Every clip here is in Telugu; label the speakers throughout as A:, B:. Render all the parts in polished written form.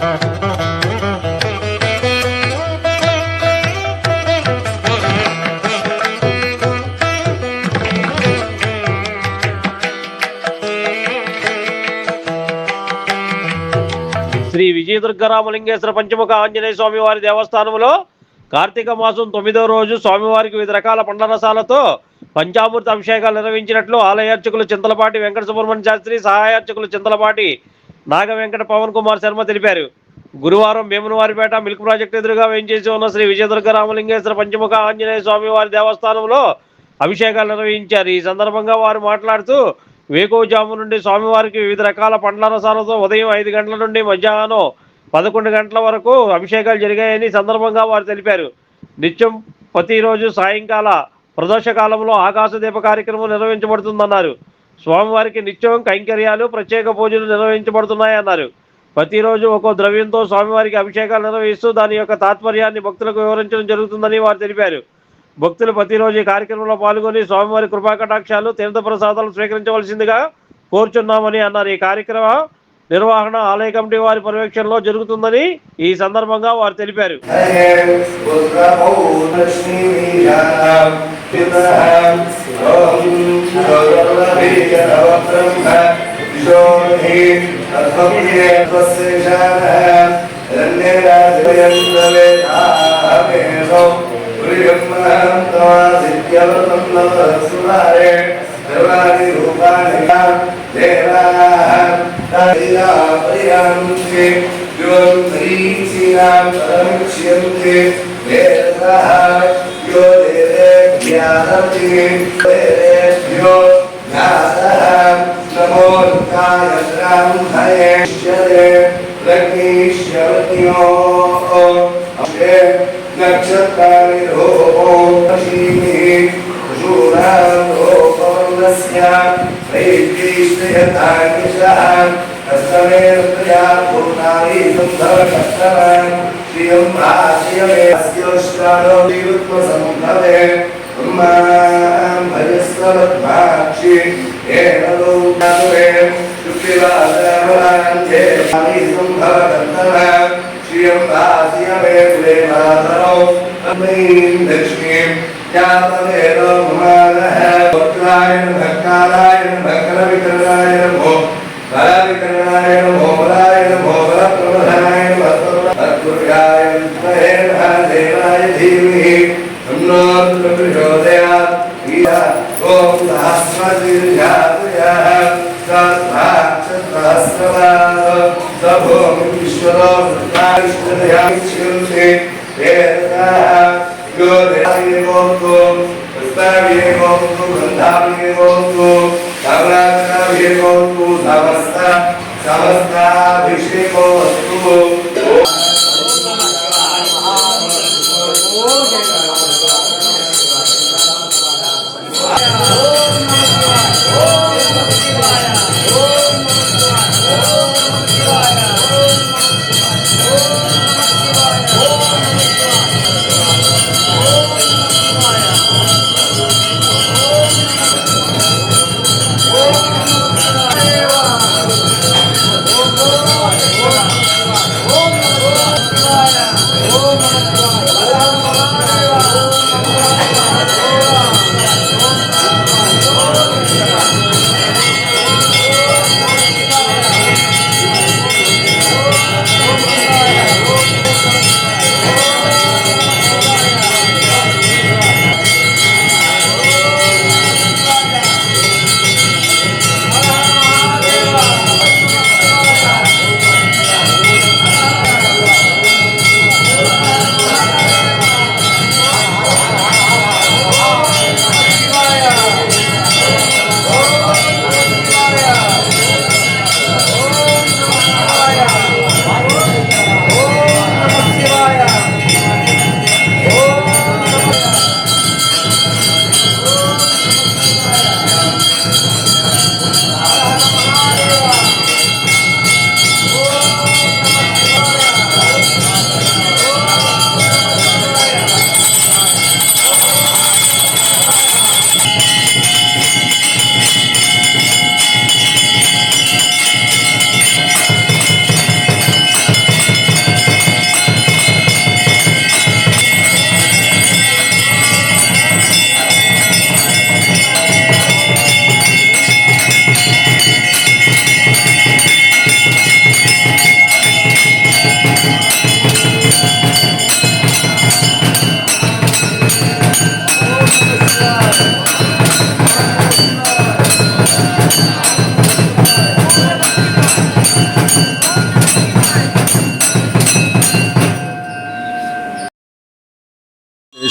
A: శ్రీ విజయదుర్గరామలింగేశ్వర పంచముఖ ఆంజనేయ స్వామి వారి దేవస్థానంలో కార్తీక మాసం 9వ రోజు స్వామివారికి వివిధ రకాల పండ్ల రసాలతో పంచామృత అభిషేకాలు నిర్వహించినట్లు ఆలయ అర్చకులు చింతలపాటి వెంకట సుబ్రహ్మణ్య శాస్త్రి, సహాయ అర్చకులు చింతలపాటి నాగ వెంకట పవన్ కుమార్ శర్మ తెలిపారు. గురువారం భీమునవారిపేట మిల్క్ ప్రాజెక్టు ఎదురుగా వేయించేసి ఉన్న శ్రీ విజయదుర్గరామలింగేశ్వర పంచముఖ ఆంజనేయ స్వామి వారి దేవస్థానంలో అభిషేకాలు నిర్వహించారు. ఈ సందర్భంగా వారు మాట్లాడుతూ వేకువజాము నుండి స్వామివారికి వివిధ రకాల పండ్ల రసాలతో ఉదయం 5 గంటల నుండి మధ్యాహ్నం 11 గంటల వరకు అభిషేకాలు జరిగాయని సందర్భంగా వారు తెలిపారు. నిత్యం ప్రతిరోజు సాయంకాల ప్రదోష కాలంలో ఆకాశ దీప కార్యక్రమం నిర్వహించబడుతుందన్నారు. స్వామివారికి నిత్యం కైంకర్యాలు, ప్రత్యేక పూజలు నిర్వహించబడుతున్నాయన్నారు. ప్రతిరోజు ఒక్కో ద్రవ్యంతో స్వామివారికి అభిషేకాలు నిర్వహిస్తూ దాని యొక్క తాత్పర్యాన్ని భక్తులకు వివరించడం జరుగుతుందని వారు తెలిపారు. భక్తులు ప్రతిరోజు ఈ కార్యక్రమంలో పాల్గొని స్వామివారి కృపాకటాక్షాలు, తీర్థప్రసాదాలు స్వీకరించవలసిందిగా కోరుచున్నామని అన్నారు. ఈ కార్యక్రమ నిర్వహణ ఆలయ కమిటీ వారి పర్యవేక్షణలో జరుగుతుందని ఈ సందర్భంగా వారు తెలిపారు.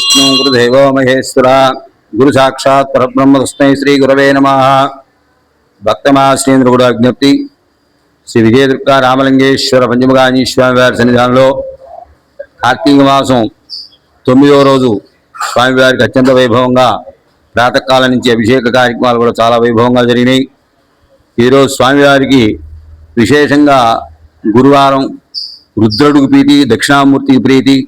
B: गुरुर्विष्णु गुरुदेवो महेश्वर गुरु साक्षात् परब्रह्म तस्मै श्री गुरवे नमः। భక్తమాశ్రేంద్ర కూడా విజ్ఞప్తి శ్రీ విజయదుర్గ రామలింగేశ్వర పంచముఖాంజనేయ స్వామి వారి సన్నిధానంలో కార్తీక మాసం 9వ రోజు స్వామివారికి అత్యంత వైభవంగా ప్రాతకాలం నుంచి అభిషేక కార్యక్రమాలు కూడా చాలా వైభవంగా జరిగినాయి. ఈరోజు స్వామివారికి విశేషంగా గురువారం రుద్రుడికి ప్రీతి, దక్షిణామూర్తికి ప్రీతి.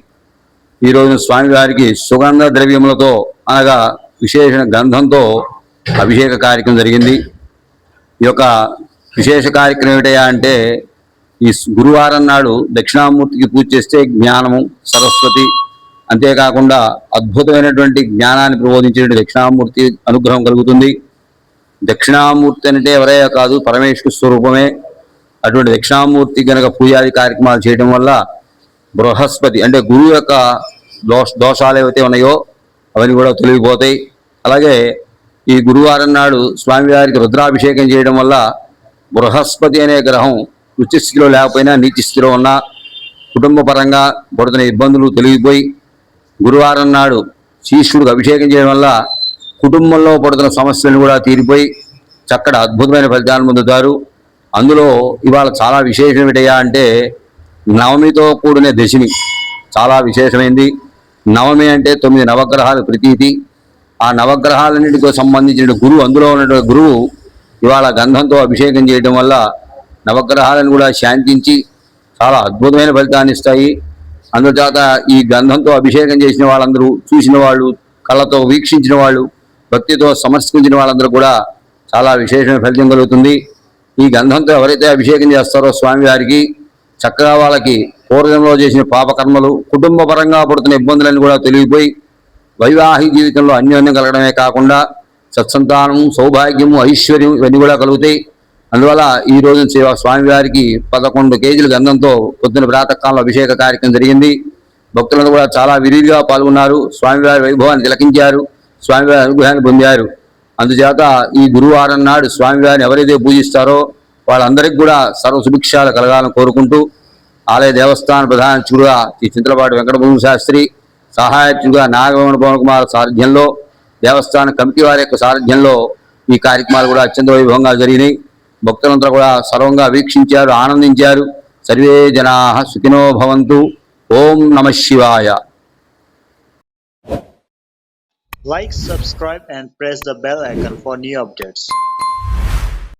B: ఈరోజు స్వామివారికి సుగంధ ద్రవ్యములతో అనగా విశేష గంధంతో అభిషేక కార్యక్రమం జరిగింది. ఈ యొక్క విశేష కార్యక్రమం ఏమిటయా అంటే, ఈ గురువారం నాడు దక్షిణామూర్తికి పూజ చేస్తే జ్ఞానము, సరస్వతి, అంతేకాకుండా అద్భుతమైనటువంటి జ్ఞానాన్ని ప్రబోధించేటువంటి దక్షిణామూర్తి అనుగ్రహం కలుగుతుంది. దక్షిణామూర్తి అంటే ఎవరే కాదు, పరమేశ్వర స్వరూపమే. అటువంటి దక్షిణామూర్తి కనుక పూజాది కార్యక్రమాలు చేయడం వల్ల బృహస్పతి అంటే గురువు యొక్క దోషాలు ఏవైతే ఉన్నాయో అవన్నీ కూడా తొలగిపోతాయి. అలాగే ఈ గురువారం నాడు స్వామివారికి రుద్రాభిషేకం చేయడం వల్ల బృహస్పతి అనే గ్రహం ఉచ్చ స్థితిలో లేకపోయినా నీచ స్థితిలో ఉన్నా కుటుంబ పరంగా పడుతున్న ఇబ్బందులు తొలగిపోయి, గురువారం నాడు శీష్యుడికి అభిషేకం చేయడం వల్ల కుటుంబంలో పడుతున్న సమస్యలను కూడా తీరిపోయి చక్కటి అద్భుతమైన ఫలితాలను పొందుతారు. అందులో ఇవాళ చాలా విశేషం ఏమిటయ్యా అంటే, నవమితో కూడిన దశమి చాలా విశేషమైంది. నవమి అంటే 9 నవగ్రహాల ప్రతీతి. ఆ నవగ్రహాలన్నిటికీ సంబంధించిన గురువు, అందులో ఉన్నటువంటి గురువు ఇవాళ గంధంతో అభిషేకం చేయడం వల్ల నవగ్రహాలను కూడా శాంతించి చాలా అద్భుతమైన ఫలితాన్ని ఇస్తాయి. అందుచేత ఈ గంధంతో అభిషేకం చేసిన వాళ్ళందరూ, చూసిన వాళ్ళు, కళ్ళతో వీక్షించిన వాళ్ళు, భక్తితో సమర్పించిన వాళ్ళందరూ కూడా చాలా విశేషమైన ఫలితం కలుగుతుంది. ఈ గంధంతో ఎవరైతే అభిషేకం చేస్తారో స్వామివారికి చక్కగా వాళ్ళకి పూర్వంలో చేసిన పాపకర్మలు, కుటుంబ పరంగా పడుతున్న ఇబ్బందులన్నీ కూడా తొలగిపోయి వైవాహిక జీవితంలో అన్యోన్యం కలగడమే కాకుండా సత్సంతానం, సౌభాగ్యము, ఐశ్వర్యం ఇవన్నీ కూడా కలుగుతాయి. అందువల్ల ఈ రోజు స్వామివారికి 11 కేజీల గంధంతో పొద్దున ప్రాతకాలంలో అభిషేక కార్యక్రమం జరిగింది. భక్తులందరూ కూడా చాలా విరివిగా పాల్గొన్నారు. స్వామివారి వైభవాన్ని తిలకించారు, స్వామివారి అనుగ్రహాన్ని పొందారు. అందుచేత ఈ గురువారం నాడు స్వామివారిని ఎవరైతే పూజిస్తారో వాళ్ళందరికీ కూడా సర్వ సుభిక్షాలు కలగాలని కోరుకుంటూ, ఆలయ దేవస్థాన ప్రధాన అర్చకుడుగా ఈ చింతలపాటి వెంకటభూమి శాస్త్రి, సహాయకుడుగా నాగవన పవన్ కుమార్ సారథ్యంలో, దేవస్థాన కమిటీ వారి యొక్క సారథ్యంలో ఈ కార్యక్రమాలు కూడా అత్యంత వైభవంగా జరిగినాయి. భక్తులందరూ కూడా సర్వంగా వీక్షించారు, ఆనందించారు. సర్వే జనాః సుఖినో భవంతు. ఓం నమః శివాయ.
C: Like, subscribe and press the bell icon for new updates.